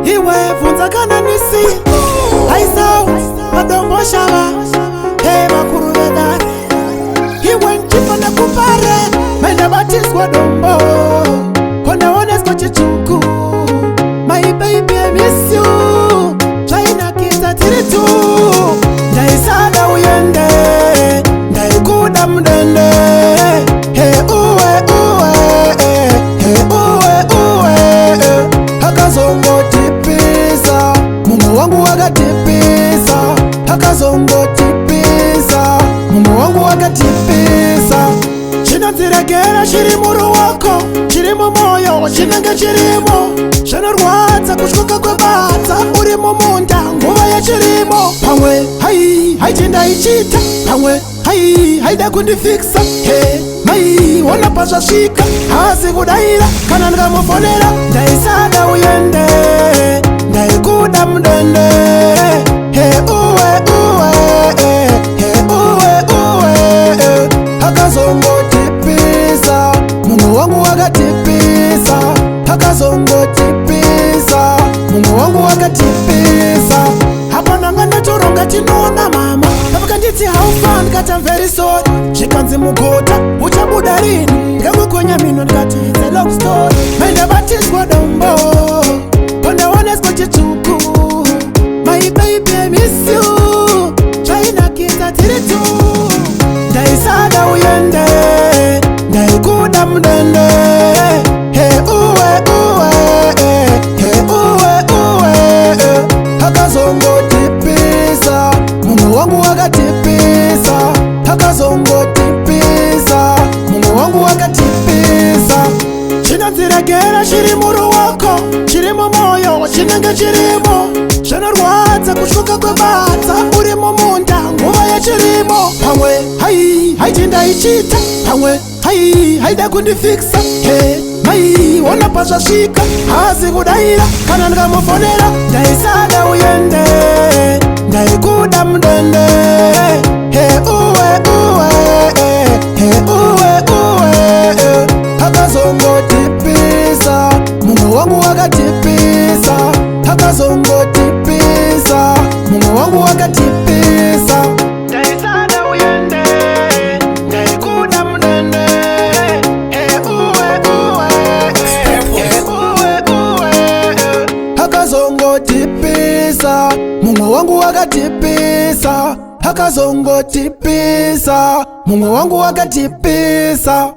Iwe funza kana nisi Aisa madombo shaba Hey makuru vedari Iwe nchipa na kupare Menda batis kwa dombo Kona ones kwa chichuku My baby I miss you China kita tiritu Ndaisada uyende Ndaikuda mdende Hey uwe uwe Hey uwe uwe Hakazongo tipisa Mungu wangu wakatipisa Hakazongo tipisa Mungu wangu wakatipisa Chino ziregera shiri muru wako Shiri mumoyo shinange shirimo Shano rwata kushuka kwe bata Uri mumunda nguva ya shirimo Pamwe hai chinda ichita Pamwe hai da kundi fixa Hey mai wana pasha shika Hasi kudaira kana nga mufonera Ndaisada uyende Ndaikuda mdende He uwe uwe He uwe uwe Hakazongo tipisa Mungu wangu wakatipisa Hakazongo tipisa Mungu wangu wakatipisa Hapa nangana choronga chinona mama Kapaka nditi how fun kata I'm very sorry Shikanzi mukota uchabudarini Ngamwe kwenye mino nikati it's a long story Menda batis kwa dombo Ponda ones kwa chichuku My baby I miss you China kita tiritu Ndaisada uyende Ndaikuda mdende He uwe uwe He uwe uwe Hakazongo tipisa Mungu wangu wakatipisa Hakazongo tipisa Mungu wangu wakatipisa Chino ziregera shiri muru wako Shiri mumoyo shinange shirimo Shano rwata kushuka kwe bata Uri mumunda nguva ya shirimo Pamwe hai chinda ichita Pamwe hai da kundi fixa Hey mai wana pasha shika Hasi kudaira kana nga mufonera Ndaisada uyende Ndaikuda mdende He uwe uwe He uwe uwe Hakazongo tipisa Mungu wangu wakatipisa Hakazongo tipisa Mungu wangu wakatipisa Ndaisada uyende Ndaikuda mdende He uwe uwe He uwe uwe Hakazongo tipisa Mungu wangu wakatipisa Hakazongo tipisa Mungu wangu wakatipisa